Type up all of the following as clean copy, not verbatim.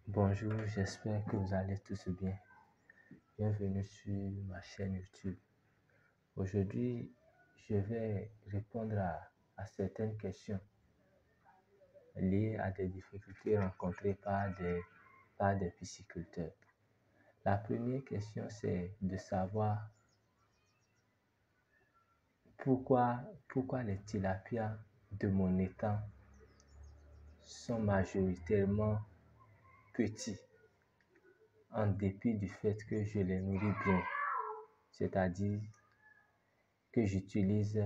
Bonjour, j'espère que vous allez tous bien. Bienvenue sur ma chaîne YouTube. Aujourd'hui, je vais répondre à certaines questions liées à des difficultés rencontrées par des pisciculteurs. La première question, c'est de savoir pourquoi les tilapias de mon étang sont majoritairement petits, en dépit du fait que je les nourris bien, c'est-à-dire que j'utilise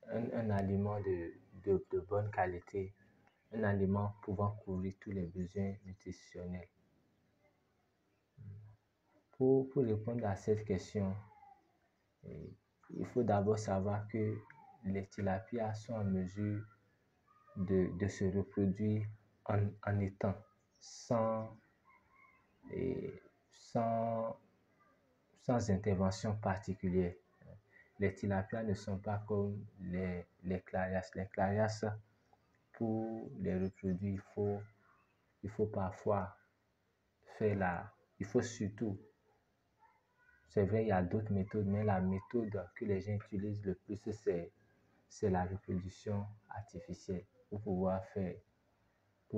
un aliment de bonne qualité, un aliment pouvant couvrir tous les besoins nutritionnels. Pour répondre à cette question, il faut d'abord savoir que les tilapias sont en mesure de se reproduire en étang et sans, sans intervention particulière. Les tilapias ne sont pas comme les clarias. Les clarias, pour les reproduire, il faut parfois il faut surtout, c'est vrai, il y a d'autres méthodes, mais la méthode que les gens utilisent le plus, c'est la reproduction artificielle pour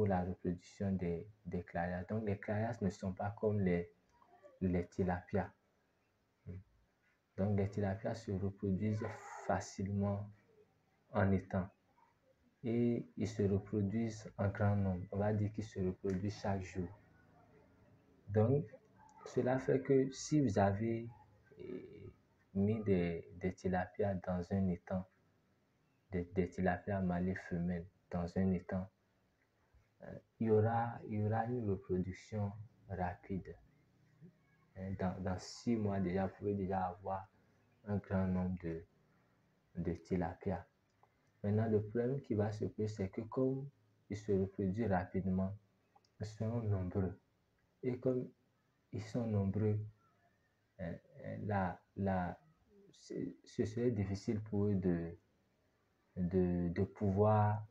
la reproduction des clarias. Donc, les clarias ne sont pas comme les tilapias. Donc, les tilapias se reproduisent facilement en étang. Et ils se reproduisent en grand nombre. On va dire qu'ils se reproduisent chaque jour. Donc, cela fait que si vous avez mis des tilapias dans un étang, des tilapias mâles et femelles dans un étang, il y aura une reproduction rapide. Dans 6 mois déjà, vous pouvez déjà avoir un grand nombre de tilapias. Maintenant, le problème qui va se poser, c'est que comme ils se reproduisent rapidement, ils seront nombreux. Et comme ils sont nombreux, ce serait difficile pour eux de pouvoir,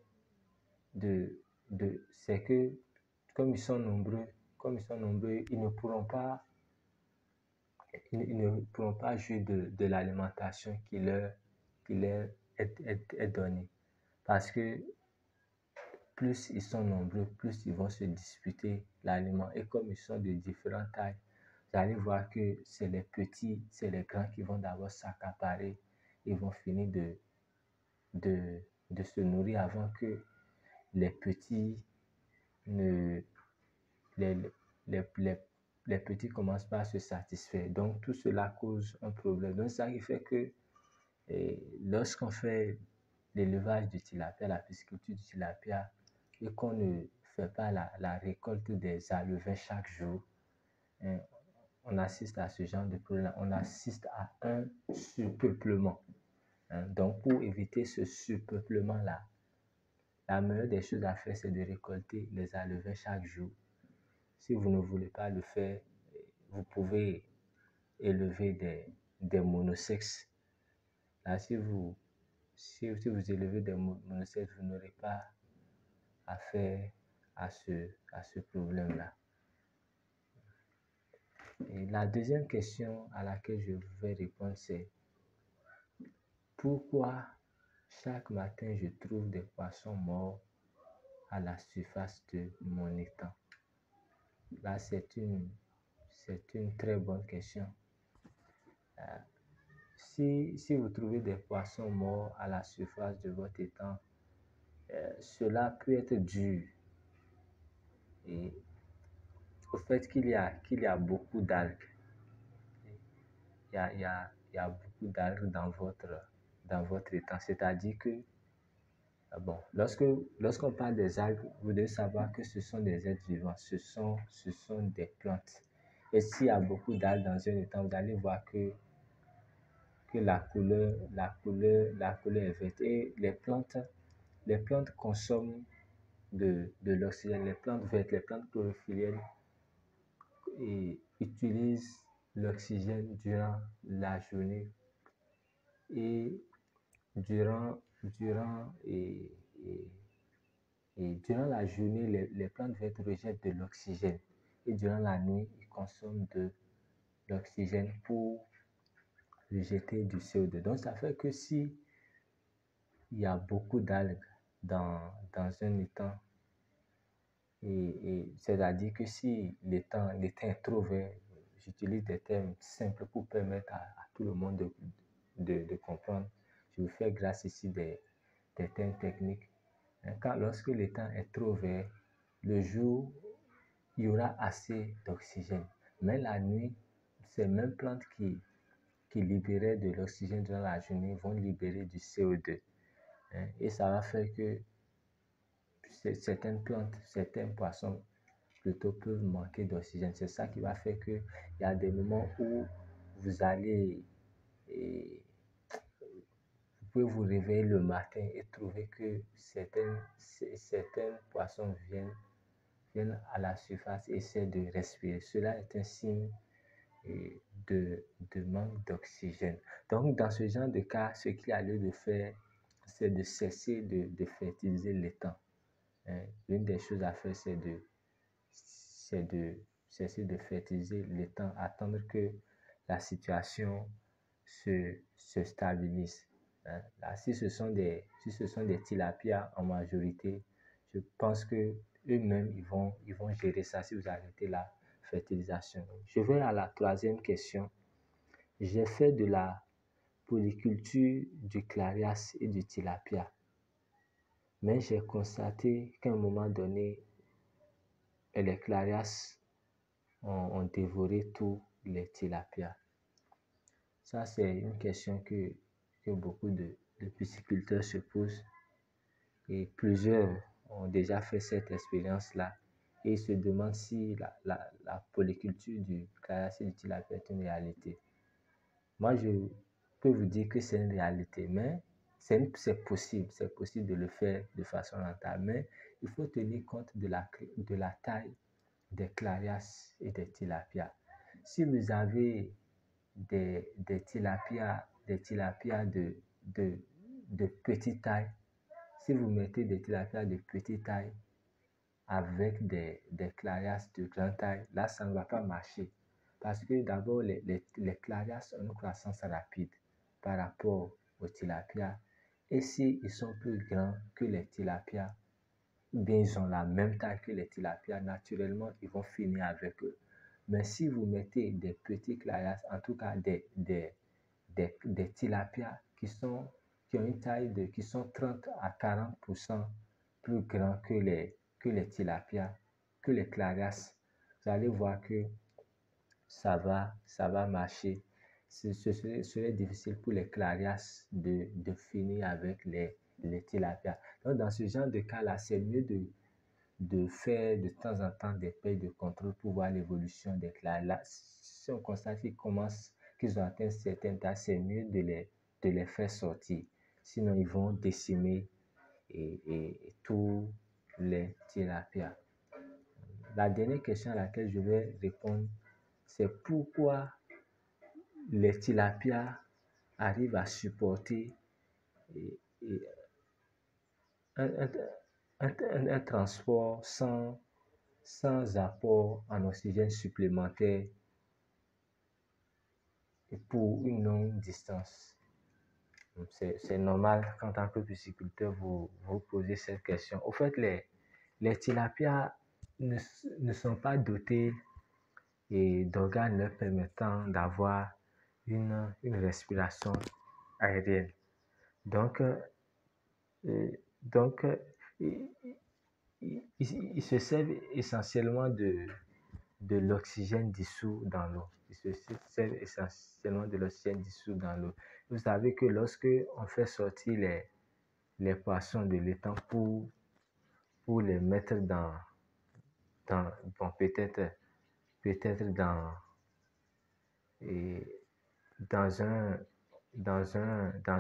c'est que comme ils sont nombreux, ils ne pourront pas jouir de l'alimentation qui leur est donnée. Parce que plus ils sont nombreux, plus ils vont se disputer l'aliment. Et comme ils sont de différentes tailles, vous allez voir que c'est les petits, c'est les grands qui vont d'abord s'accaparer. Ils vont finir de se nourrir avant que les petits ne les, les petits commencent pas à se satisfaire. Donc tout cela cause un problème. Donc ça qui fait que lorsqu'on fait l'élevage du tilapia, la pisciculture du tilapia, et qu'on ne fait pas la récolte des alevins chaque jour, on assiste à ce genre de problème. On assiste à un surpeuplement. Donc, pour éviter ce surpeuplement-là, la meilleure des choses à faire, c'est de récolter les alevins chaque jour. Si vous ne voulez pas le faire, vous pouvez élever des monosexes. Là, si vous élevez des monosexes, vous n'aurez pas affaire à ce problème-là. Et la deuxième question à laquelle je vais répondre, c'est pourquoi chaque matin je trouve des poissons morts à la surface de mon étang? Là, c'est une très bonne question. Si vous trouvez des poissons morts à la surface de votre étang, cela peut être dû au fait qu'il y a beaucoup d'algues. Il y a beaucoup d'algues dans votre étang. C'est-à-dire que, lorsqu'on parle des algues, vous devez savoir que ce sont des êtres vivants, ce sont des plantes. Et s'il y a beaucoup d'algues dans un étang, vous allez voir que la couleur est verte. Et les plantes consomment de l'oxygène. Les plantes vertes, les plantes chlorophylliennes utilisent l'oxygène durant la journée et durant Et durant la journée, les plantes vertes rejettent de l'oxygène. Et durant la nuit, ils consomment de l'oxygène pour rejeter du CO2. Donc, ça fait que si il y a beaucoup d'algues dans un étang, et c'est-à-dire que si l'étang est trop vert, j'utilise des termes simples pour permettre à tout le monde de comprendre. Je vous fais grâce ici des termes techniques. Lorsque l'étang est trop vert, le jour, il y aura assez d'oxygène. Mais la nuit, ces mêmes plantes qui libéraient de l'oxygène durant la journée vont libérer du CO2. Et ça va faire que certaines plantes, certains poissons plutôt peuvent manquer d'oxygène. C'est ça qui va faire qu'il y a des moments où vous allez, et vous pouvez vous réveiller le matin et trouver que certains poissons viennent à la surface et essaient de respirer. Cela est un signe de manque d'oxygène. Donc, dans ce genre de cas, ce qu'il y a lieu de faire, c'est de cesser de fertiliser l'étang. L'une des choses à faire, c'est de cesser de fertiliser l'étang, attendre que la situation se stabilise. Là, si ce sont des tilapias en majorité, je pense que eux-mêmes, ils vont gérer ça si vous arrêtez la fertilisation. Je vais à la troisième question. J'ai fait de la polyculture du clarias et du tilapia, mais j'ai constaté qu'à un moment donné, les clarias ont dévoré tous les tilapias. Ça, c'est une question que beaucoup de pisciculteurs se posent, et plusieurs ont déjà fait cette expérience-là et ils se demandent si la polyculture du clarias et du tilapia est une réalité. Moi, je peux vous dire que c'est une réalité, mais c'est possible de le faire de façon rentable, mais il faut tenir compte de la taille des clarias et des tilapias. Si vous avez des tilapias de petite taille, si vous mettez des tilapias de petite taille avec des clarias de grande taille, là, ça ne va pas marcher. Parce que d'abord, les clarias ont une croissance rapide par rapport aux tilapias. Et s'ils sont plus grands que les tilapias, ou bien ils ont la même taille que les tilapias, naturellement, ils vont finir avec eux. Mais si vous mettez des petits clarias, en tout cas des tilapias qui ont une taille qui sont 30 à 40% plus grands que les tilapias, que les clarias, vous allez voir que ça va marcher. Ce serait difficile pour les clarias de finir avec les tilapias. Donc, dans ce genre de cas-là, c'est mieux de faire de temps en temps des paies de contrôle pour voir l'évolution des clarias. Si on constate qu'ils ont atteint certaines tailles, c'est mieux de les faire sortir. Sinon, ils vont décimer et tous les tilapias. La dernière question à laquelle je vais répondre, c'est pourquoi les tilapias arrivent à supporter un transport sans apport en oxygène supplémentaire pour une longue distance. C'est normal qu'en tant que pisciculteur, vous posez cette question. Au fait, les tilapias ne sont pas dotés d'organes leur permettant d'avoir une respiration aérienne. Donc, ils se servent essentiellement de l'oxygène dissous dans l'eau. Ils se servent essentiellement de l'oxygène dissous dans l'eau. Vous savez que lorsque on fait sortir les poissons de l'étang pour les mettre bon, peut-être dans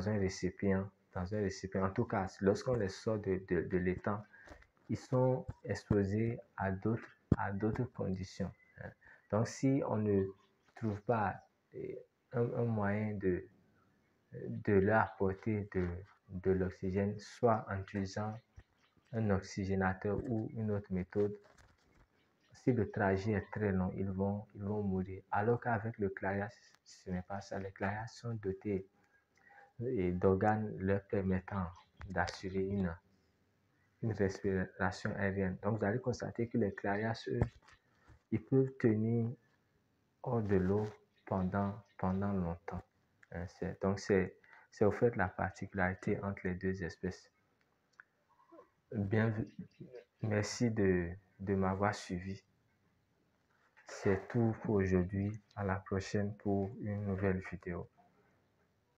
un récipient, en tout cas, lorsqu'on les sort de l'étang, ils sont exposés à d'autres conditions. Donc, si on ne trouve pas un moyen de leur apporter de l'oxygène, soit en utilisant un oxygénateur ou une autre méthode, si le trajet est très long, ils vont mourir. Alors qu'avec le clariage, ce n'est pas ça. Les clariages sont dotés d'organes leur permettant d'assurer une respiration aérienne. Donc, vous allez constater que les clariages, ils peuvent tenir hors de l'eau pendant longtemps. Donc, c'est au fait la particularité entre les deux espèces. Merci de m'avoir suivi. C'est tout pour aujourd'hui. À la prochaine pour une nouvelle vidéo.